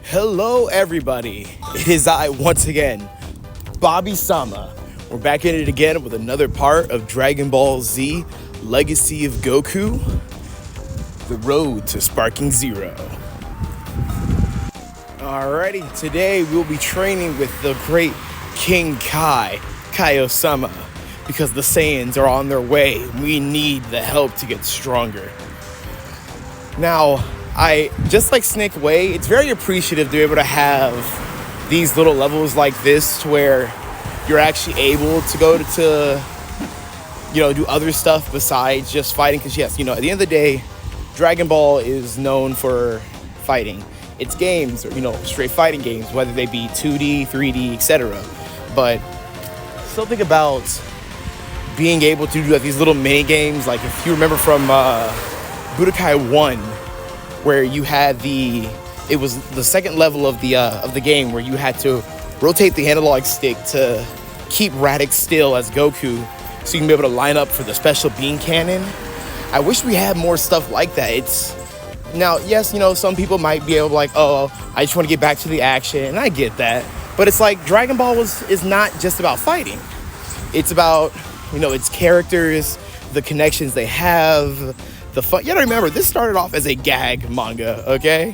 Hello everybody, it is I once again, Bobby Sama. We're back in it again with another part of Dragonballz Z, Legacy of Goku, the road to sparking zero. Alrighty, today we'll be training with the great King Kaio-sama, because the Saiyans are on their way. We need the help to get stronger. Now, just like Snake Way, it's very appreciative to be able to have these little levels like this to where you're actually able to go to do other stuff besides just fighting. Because yes, at the end of the day, Dragon Ball is known for fighting. It's games, or straight fighting games, whether they be 2D, 3D, etc. But something about being able to do these little mini games, like if you remember from Budokai 1, where you had it was the second level of the game where you had to rotate the analog stick to keep Raditz still as Goku, so you can be able to line up for the special beam cannon. I wish we had more stuff like that. Now, yes, some people might be able to I just want to get back to the action, and I get that. But it's like Dragon Ball is not just about fighting. It's about, its characters, the connections they have, the fun. You gotta remember, this started off as a gag manga, okay?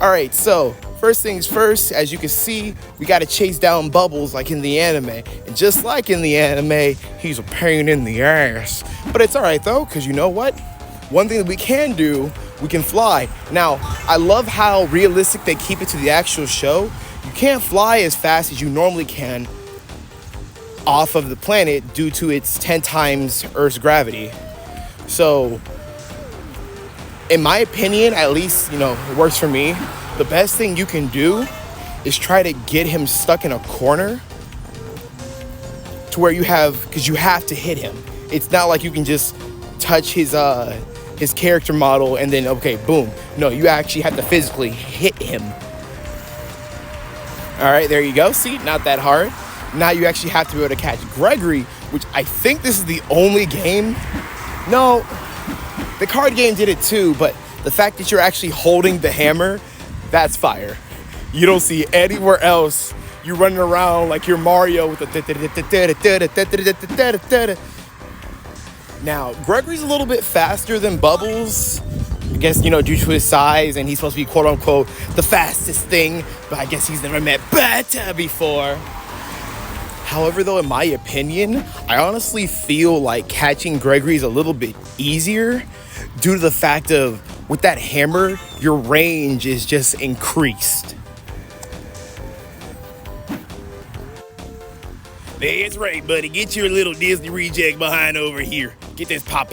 All right, so first things first, as you can see, we gotta chase down Bubbles like in the anime. And just like in the anime, he's a pain in the ass. But it's all right though, because you know what? One thing that we can do, we can fly. Now, I love how realistic they keep it to the actual show. You can't fly as fast as you normally can off of the planet due to its 10 times Earth's gravity. So, in my opinion, at least, it works for me. The best thing you can do is try to get him stuck in a corner to where because you have to hit him. It's not like you can just touch his character model and then, okay, boom. No, you actually have to physically hit him. All right, there you go. See, not that hard. Now you actually have to be able to catch Gregory, which I think this is the only game. No, the card game did it too, but the fact that you're actually holding the hammer, that's fire. You don't see anywhere else. You're running around like you're Mario with the. Now, Gregory's a little bit faster than Bubbles. I guess, due to his size, and he's supposed to be quote unquote the fastest thing, but I guess he's never met better before. However, though, in my opinion, I honestly feel like catching Gregory is a little bit easier due to the fact of, with that hammer, your range is just increased. That's right, buddy. Get your little Disney reject behind over here. Get this pop.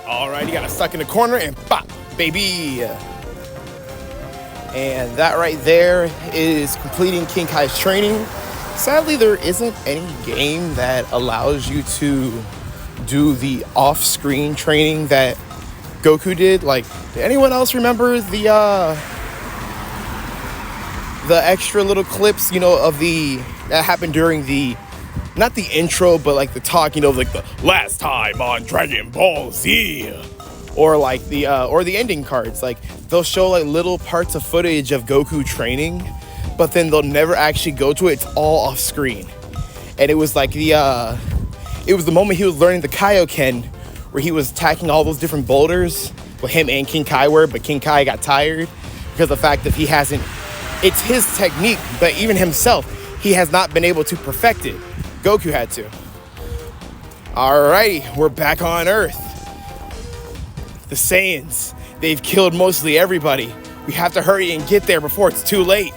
All right, you got stuck in the corner and pop, baby. And that right there is completing King Kai's training. Sadly, there isn't any game that allows you to do the off-screen training that Goku did. Did anyone else remember the extra little clips, that happened during not the intro, but the talk, the last time on Dragon Ball Z, or the ending cards. They'll show little parts of footage of Goku training, but then they'll never actually go to it. It's all off screen. And it was it was the moment he was learning the Kaioken, where he was attacking all those different boulders. Well, him and King Kai were, but King Kai got tired because of the fact that it's his technique, but even himself, he has not been able to perfect it. Goku had to. Alrighty, we're back on Earth. The Saiyans, they've killed mostly everybody. We have to hurry and get there before it's too late.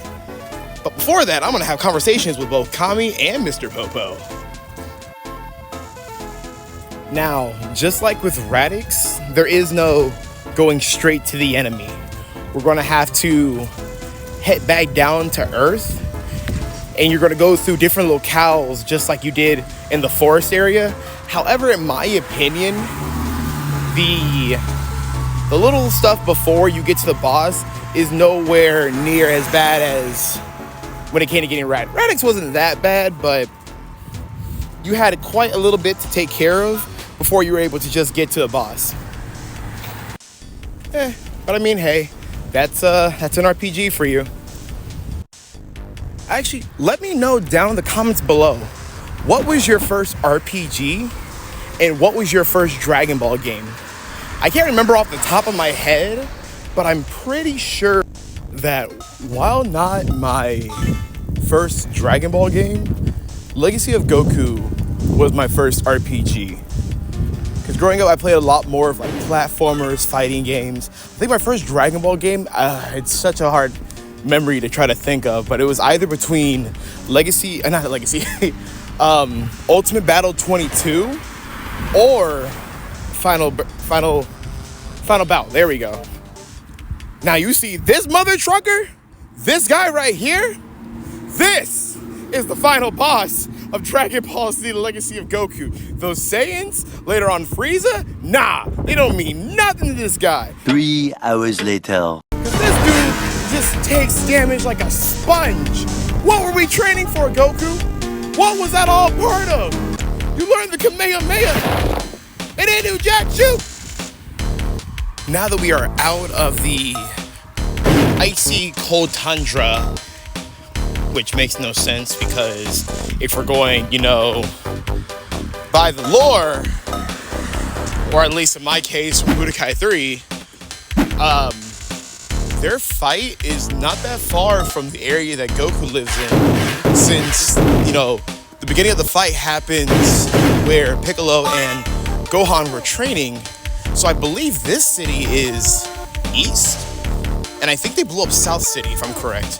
But before that, I'm gonna have conversations with both Kami and Mr. Popo. Now, just like with Raditz, there is no going straight to the enemy. we're gonna have to head back down to Earth, and you're gonna go through different locales just like you did in the forest area. However, in my opinion, the little stuff before you get to the boss is nowhere near as bad as when it came to getting Radix wasn't that bad, but you had quite a little bit to take care of before you were able to just get to the boss. But I mean, hey, that's an RPG for you. Actually, let me know down in the comments below, what was your first RPG and what was your first Dragon Ball game? I can't remember off the top of my head, but I'm pretty sure that while not my first Dragon Ball game, Legacy of Goku was my first RPG. Because growing up, I played a lot more of like platformers, fighting games. I think my first Dragon Ball game, it's such a hard memory to try to think of, but it was either between Ultimate Battle 22 or Final Bout. There we go. Now you see this mother trucker, this guy right here, this is the final boss of Dragon Ball Z, the Legacy of Goku. Those Saiyans, later on Frieza, nah, they don't mean nothing to this guy. 3 hours later. Cause this dude just takes damage like a sponge. What were we training for, Goku? What was that all part of? You learned the Kamehameha. It didn't do jack shoot. Now that we are out of the icy cold tundra, which makes no sense because if we're going, by the lore, or at least in my case from Budokai 3, their fight is not that far from the area that Goku lives in, since, the beginning of the fight happens where Piccolo and Gohan were training. So I believe this city is east, and I think they blew up South City, if I'm correct.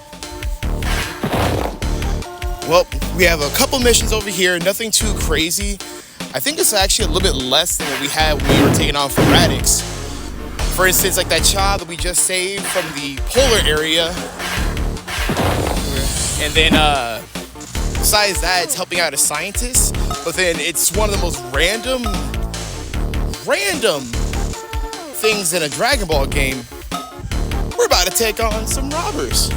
Well, we have a couple missions over here, nothing too crazy. I think it's actually a little bit less than what we had when we were taking on for Radix. For instance, like that child that we just saved from the polar area. And then, besides that, it's helping out a scientist. But then it's one of the most random things in a Dragon Ball game. We're about to take on some robbers.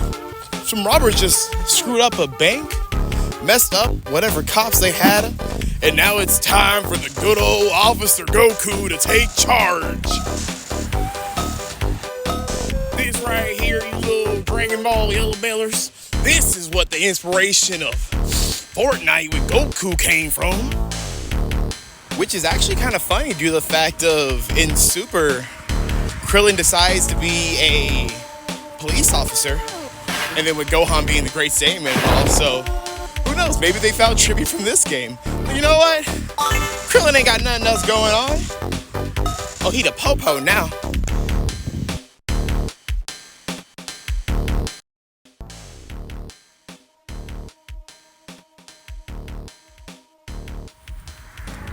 Some robbers just screwed up a bank, messed up whatever cops they had, and now it's time for the good old Officer Goku to take charge. This right here, you little Dragon Ball yellow bellers, this is what the inspiration of Fortnite with Goku came from. Which is actually kind of funny due to the fact of, in Super, Krillin decides to be a police officer, and then with Gohan being the Great Saiyaman and all, so who knows, maybe they found tribute from this game. But you know what? Krillin ain't got nothing else going on. Oh, he the po-po now.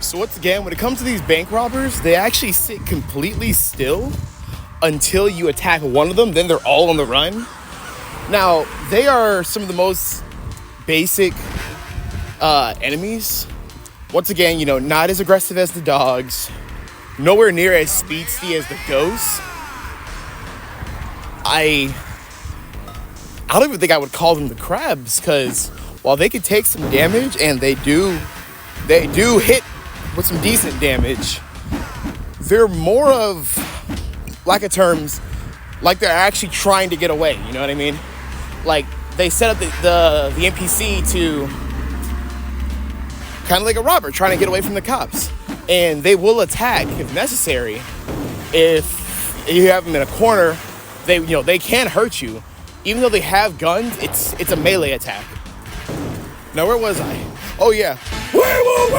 So once again, when it comes to these bank robbers, they actually sit completely still until you attack one of them, then they're all on the run. Now, they are some of the most basic enemies. Once again, not as aggressive as the dogs, nowhere near as speedy as the ghosts. I don't even think I would call them the crabs, because while they could take some damage, and they do hit with some decent damage, they're more of, lack of terms, like they're actually trying to get away, you know what I mean? Like, they set up the NPC to kind of like a robber trying to get away from the cops, and they will attack if necessary. If you have them in a corner, they can hurt you. Even though they have guns, it's a melee attack. Now, where was I? Oh yeah. Werewolf!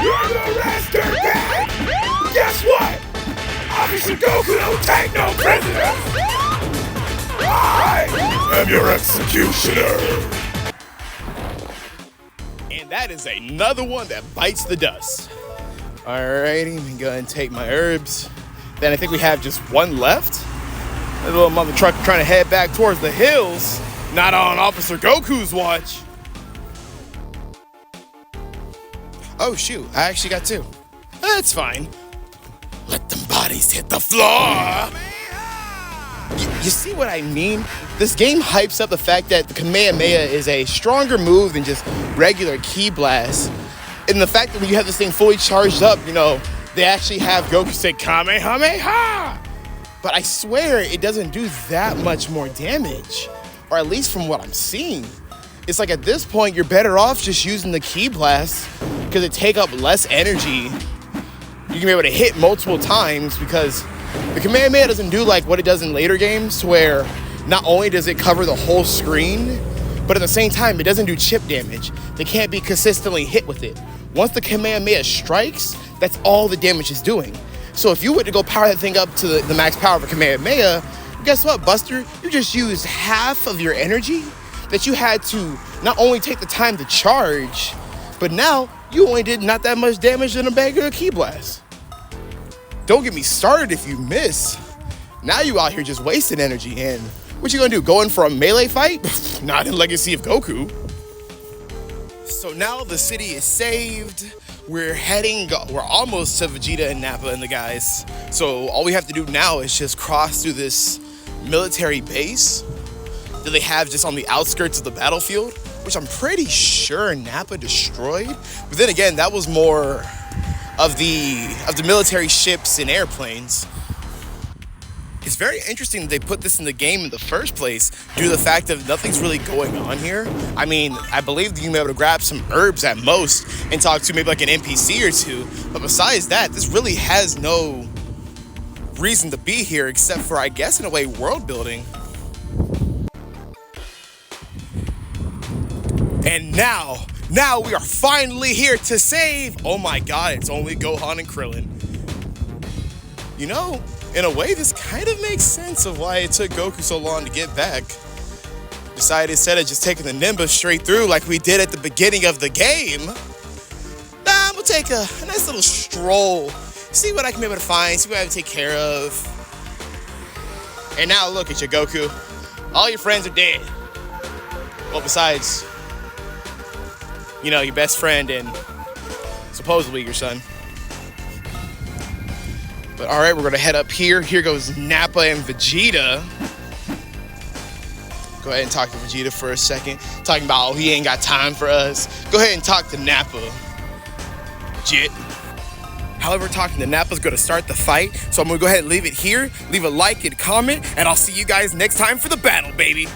You're the master guy! Guess what? Officer Goku don't take no prisoners! I am your executioner! And that is another one that bites the dust. Alrighty, I'm gonna take my herbs. Then I think we have just one left. That little mother truck trying to head back towards the hills. Not on Officer Goku's watch. Oh shoot, I actually got two. That's fine. Let them bodies hit the floor. You see what I mean? This game hypes up the fact that the Kamehameha is a stronger move than just regular ki blast. And the fact that when you have this thing fully charged up, you know, they actually have Goku say Kamehameha. But I swear it doesn't do that much more damage. Or at least from what I'm seeing. It's like at this point, you're better off just using the ki blast because it take up less energy. You can be able to hit multiple times because the Kamehameha doesn't do like what it does in later games to where not only does it cover the whole screen, but at the same time, it doesn't do chip damage. They can't be consistently hit with it. Once the Kamehameha strikes, that's all the damage is doing. So if you were to go power that thing up to the max power of a Kamehameha, guess what, Buster? You just used half of your energy that you had to not only take the time to charge, but now you only did not that much damage in a regular ki blast. Don't get me started if you miss. Now you out here just wasting energy. And what you gonna do? Go in for a melee fight? Not in Legacy of Goku. So now the city is saved. We're almost to Vegeta and Nappa and the guys. So all we have to do now is just cross through this military base that they have just on the outskirts of the battlefield, which I'm pretty sure Nappa destroyed. But then again, that was more of the military ships and airplanes. It's very interesting that they put this in the game in the first place due to the fact that nothing's really going on here. I mean, I believe that you may be able to grab some herbs at most and talk to maybe like an NPC or two. But besides that, this really has no reason to be here except for, I guess, in a way, world building. And now we are finally here to save. Oh my God, it's only Gohan and Krillin. You know, in a way, this kind of makes sense of why it took Goku so long to get back. Decided instead of just taking the Nimbus straight through like we did at the beginning of the game, we'll take a nice little stroll, see what I can be able to find, see what I can take care of. And now look at you, Goku. All your friends are dead. Well, besides, you know, your best friend and supposedly your son. But all right, we're gonna head up here. Here goes Nappa and Vegeta. Go ahead and talk to Vegeta for a second. Talking about, oh, he ain't got time for us. Go ahead and talk to Nappa. Jit. However, talking to Nappa's gonna start the fight. So I'm gonna go ahead and leave it here. Leave a like and comment, and I'll see you guys next time for the battle, baby.